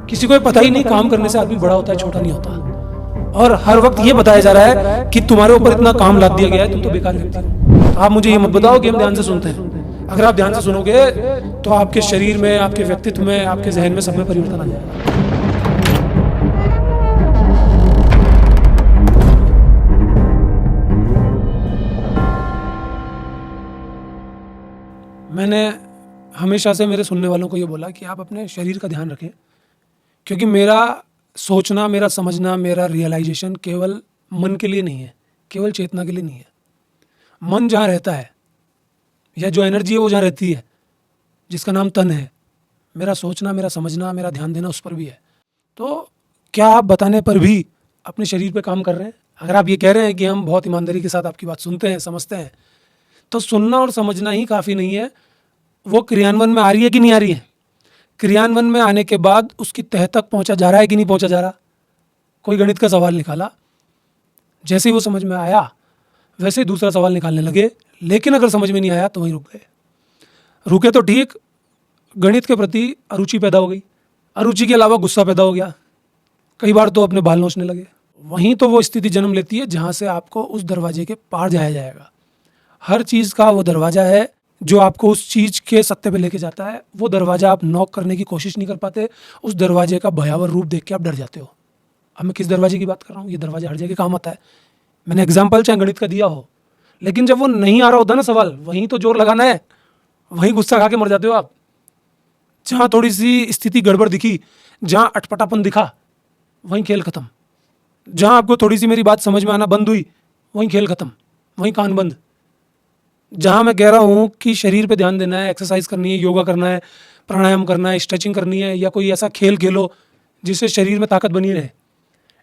किसी को ये पता ही नहीं काम करने से आदमी बड़ा होता है, छोटा नहीं होता। और हर वक्त ये बताया जा रहा है कि तुम्हारे ऊपर इतना काम लाद दिया गया है, तुम तो बेकार व्यक्ति हो। तो आप मुझे ये मत बताओ कि हम ध्यान से सुनते हैं। अगर आप ध्यान से सुनोगे तो आपके शरीर में, आपके व्यक्तित्व में, आपके जहन में, सब में परिवर्तन आ जाएगा। मैंने हमेशा से मेरे सुनने वालों को ये बोला कि आप अपने शरीर का ध्यान रखें, क्योंकि मेरा सोचना, मेरा समझना, मेरा रियलाइजेशन केवल मन के लिए नहीं है, केवल चेतना के लिए नहीं है। मन जहाँ रहता है या जो एनर्जी है वो जहाँ रहती है, जिसका नाम तन है, मेरा सोचना, मेरा समझना, मेरा ध्यान देना उस पर भी है। तो क्या आप बताने पर भी अपने शरीर पे काम कर रहे हैं? अगर आप ये कह रहे हैं कि हम बहुत ईमानदारी के साथ आपकी बात सुनते हैं, समझते हैं, तो सुनना और समझना ही काफ़ी नहीं है, वो क्रियान्वयन में आ रही है कि नहीं आ रही है। क्रियान्वयन में आने के बाद उसकी तह तक पहुंचा जा रहा है कि नहीं पहुंचा जा रहा। कोई गणित का सवाल निकाला, जैसे ही वो समझ में आया वैसे ही दूसरा सवाल निकालने लगे, लेकिन अगर समझ में नहीं आया तो वहीं रुक गए। रुके तो ठीक, गणित के प्रति अरुचि पैदा हो गई, अरुचि के अलावा गुस्सा पैदा हो गया, कई बार तो अपने बाल नोचने लगे। वहीं तो वो स्थिति जन्म लेती है जहाँ से आपको उस दरवाजे के पार जाया जाएगा। हर चीज़ का वो दरवाज़ा है जो आपको उस चीज़ के सत्य पे लेके जाता है। वो दरवाज़ा आप नॉक करने की कोशिश नहीं कर पाते, उस दरवाजे का भयावह रूप देख के आप डर जाते हो। अब मैं किस दरवाजे की बात कर रहा हूँ? ये दरवाजा हर जगह काम आता है। मैंने एग्जाम्पल चाहे गणित का दिया हो, लेकिन जब वो नहीं आ रहा होता ना सवाल, वहीं तो जोर लगाना है, वहीं गुस्सा खा के मर जाते हो आप। जहाँ थोड़ी सी स्थिति गड़बड़ दिखी, जहाँ अटपटापन दिखा, वहीं खेल खत्म। जहाँ आपको थोड़ी सी मेरी बात समझ में आना बंद हुई, वहीं खेल खत्म, वहीं कान बंद। जहाँ मैं कह रहा हूँ कि शरीर पे ध्यान देना है, एक्सरसाइज करनी है, योगा करना है, प्राणायाम करना है, स्ट्रेचिंग करनी है, या कोई ऐसा खेल खेलो जिससे शरीर में ताकत बनी रहे।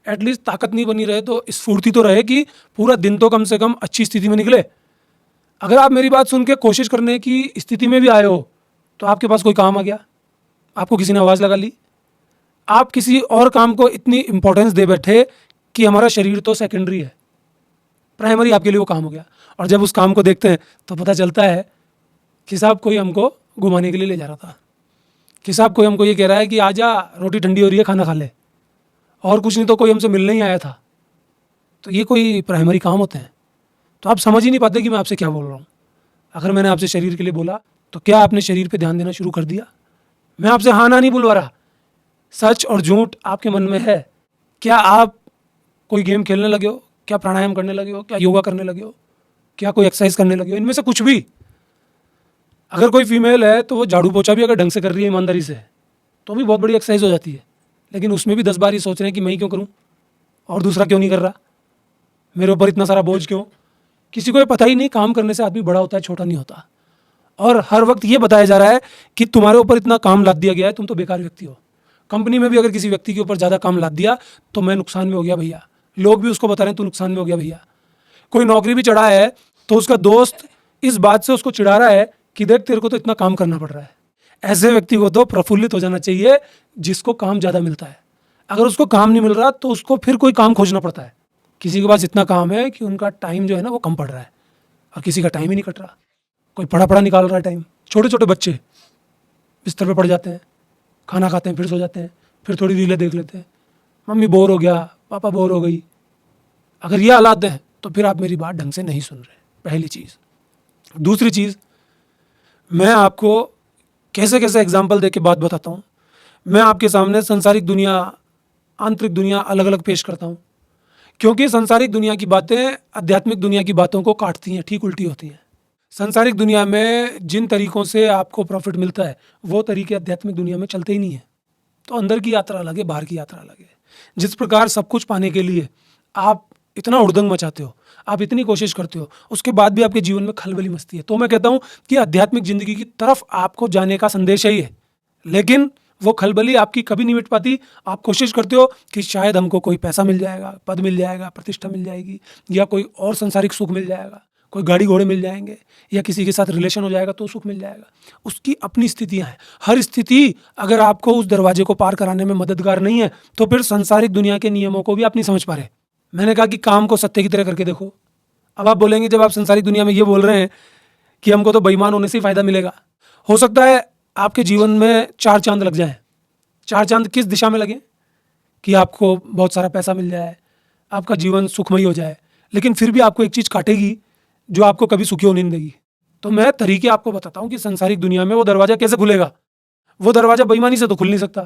एटलीस्ट ताकत नहीं बनी रहे तो स्फूर्ति तो रहे कि पूरा दिन तो कम से कम अच्छी स्थिति में निकले। अगर आप मेरी बात सुन के कोशिश करने की स्थिति में भी आए हो तो आपके पास कोई काम आ गया, आपको किसी ने आवाज़ लगा ली, आप किसी और काम को इतनी इंपॉर्टेंस दे बैठे कि हमारा शरीर तो सेकेंडरी है, प्राइमरी आपके लिए वो काम हो गया। और जब उस काम को देखते हैं तो पता चलता है कि साहब कोई हमको घुमाने के लिए ले जा रहा था, कि साहब कोई हमको ये कह रहा है कि आजा रोटी ठंडी हो रही है, खाना खा ले, और कुछ नहीं तो कोई हमसे मिलने ही आया था। तो ये कोई प्राइमरी काम होते हैं। तो आप समझ ही नहीं पाते कि मैं आपसे क्या बोल रहा हूँ। अगर मैंने आपसे शरीर के लिए बोला तो क्या आपने शरीर पे ध्यान देना शुरू कर दिया? मैं आपसे हाँ ना नहीं बुलवा रहा, सच और झूठ आपके मन में है। क्या आप कोई गेम खेलने लगे हो? क्या प्राणायाम करने लगे हो? क्या योगा करने लगे हो? क्या कोई एक्सरसाइज करने लगे हो? इनमें से कुछ भी। अगर कोई फीमेल है तो वो झाड़ू पोछा भी अगर ढंग से कर रही है, ईमानदारी से, तो भी बहुत बड़ी एक्सरसाइज हो जाती है। लेकिन उसमें भी 10 बार ये सोच रहे हैं कि मैं ही क्यों करूं और दूसरा क्यों नहीं कर रहा, मेरे ऊपर इतना सारा बोझ क्यों। किसी को ये पता ही नहीं काम करने से आदमी बड़ा होता है, छोटा नहीं होता। और हर वक्त ये बताया जा रहा है कि तुम्हारे ऊपर इतना काम लाद दिया गया है, तुम तो बेकार व्यक्ति हो। कंपनी में भी अगर किसी व्यक्ति के ऊपर ज़्यादा काम लाद दिया तो मैं नुकसान में हो गया भैया, लोग भी उसको बता रहे हैं तू नुकसान में हो गया भैया। कोई नौकरी भी चढ़ा है तो उसका दोस्त इस बात से उसको चिढ़ा रहा है कि देख तेरे को तो इतना काम करना पड़ रहा है। ऐसे व्यक्ति को तो प्रफुल्लित हो जाना चाहिए जिसको काम ज़्यादा मिलता है। अगर उसको काम नहीं मिल रहा तो उसको फिर कोई काम खोजना पड़ता है। किसी के पास इतना काम है कि उनका टाइम जो है ना वो कम पड़ रहा है, और किसी का टाइम ही नहीं कट रहा। कोई पड़ा पड़ा निकाल रहा है टाइम। छोटे छोटे बच्चे बिस्तर पे पड़ जाते हैं, खाना खाते हैं, फिर सो जाते हैं, फिर थोड़ी रीलें देख लेते हैं, मम्मी बोर हो गया, पापा बोर हो गई। अगर ये हालात हैं तो फिर आप मेरी बात ढंग से नहीं सुन रहे, पहली चीज़। दूसरी चीज़, मैं आपको कैसे कैसे एग्जाम्पल दे के बात बताता हूँ। मैं आपके सामने संसारिक दुनिया, आंतरिक दुनिया अलग अलग पेश करता हूँ, क्योंकि संसारिक दुनिया की बातें आध्यात्मिक दुनिया की बातों को काटती हैं, ठीक उल्टी होती हैं। संसारिक दुनिया में जिन तरीक़ों से आपको प्रॉफिट मिलता है वो तरीके आध्यात्मिक दुनिया में चलते ही नहीं है। तो अंदर की यात्रा अलग है, बाहर की यात्रा अलग है। जिस प्रकार सब कुछ पाने के लिए आप इतना उड़दंग मचाते हो, आप इतनी कोशिश करते हो, उसके बाद भी आपके जीवन में खलबली मचती है। तो मैं कहता हूँ कि आध्यात्मिक ज़िंदगी की तरफ आपको जाने का संदेश यही है, लेकिन वो खलबली आपकी कभी नहीं मिट पाती। आप कोशिश करते हो कि शायद हमको कोई पैसा मिल जाएगा, पद मिल जाएगा, प्रतिष्ठा मिल जाएगी, या कोई और संसारिक सुख मिल जाएगा, कोई गाड़ी घोड़े मिल जाएंगे, या किसी के साथ रिलेशन हो जाएगा तो सुख मिल जाएगा। उसकी अपनी स्थितियाँ हैं। हर स्थिति अगर आपको उस दरवाजे को पार कराने में मददगार नहीं है तो फिर संसारिक दुनिया के नियमों को भी आप नहीं समझ पा रहे। मैंने कहा कि काम को सत्य की तरह करके देखो। अब आप बोलेंगे, जब आप संसारिक दुनिया में ये बोल रहे हैं कि हमको तो बेईमान होने से ही फ़ायदा मिलेगा, हो सकता है आपके जीवन में 4 चांद लग जाएं, चार चांद किस दिशा में लगे कि आपको बहुत सारा पैसा मिल जाए, आपका जीवन सुखमय हो जाए, लेकिन फिर भी आपको एक चीज़ काटेगी जो आपको कभी सुखी होने नहीं देगी। तो मैं तरीके आपको बताता हूँ कि संसारिक दुनिया में वो दरवाज़ा कैसे खुलेगा। वो दरवाज़ा बेईमानी से तो खुल नहीं सकता,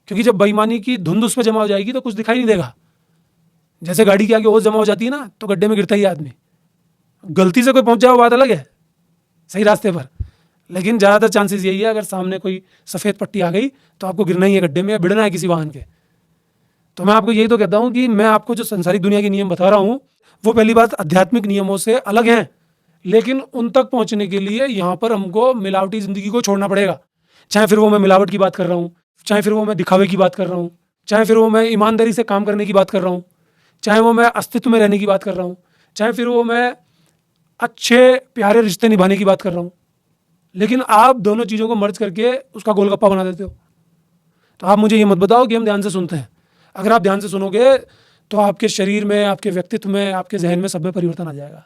क्योंकि जब बेईमानी की धुंध उस पर जमा हो जाएगी तो कुछ दिखाई नहीं देगा। जैसे गाड़ी के आगे ओस जमा हो जाती है ना, तो गड्ढे में गिरता ही आदमी। गलती से कोई पहुंच जाए वो बात अलग है, सही रास्ते पर, लेकिन ज़्यादातर चांसेस यही है अगर सामने कोई सफ़ेद पट्टी आ गई तो आपको गिरना ही है गड्ढे में या भिड़ना है किसी वाहन के। तो मैं आपको यही तो कहता हूँ कि मैं आपको जो संसारिक दुनिया के नियम बता रहा हूँ वो पहली बात आध्यात्मिक नियमों से अलग हैं, लेकिन उन तक पहुँचने के लिए यहाँ पर हमको मिलावटी ज़िंदगी को छोड़ना पड़ेगा। चाहे फिर वो मैं मिलावट की बात कर रहा हूँ, चाहे फिर वो मैं दिखावे की बात कर रहा हूँ, चाहे फिर वो मैं ईमानदारी से काम करने की बात कर रहा हूँ, चाहे वो मैं अस्तित्व में रहने की बात कर रहा हूँ, चाहे फिर वो मैं अच्छे प्यारे रिश्ते निभाने की बात कर रहा हूँ। लेकिन आप दोनों चीज़ों को मर्ज करके उसका गोलगप्पा बना देते हो। तो आप मुझे ये मत बताओ कि हम ध्यान से सुनते हैं। अगर आप ध्यान से सुनोगे तो आपके शरीर में, आपके व्यक्तित्व में, आपके जहन में सब में परिवर्तन आ जाएगा।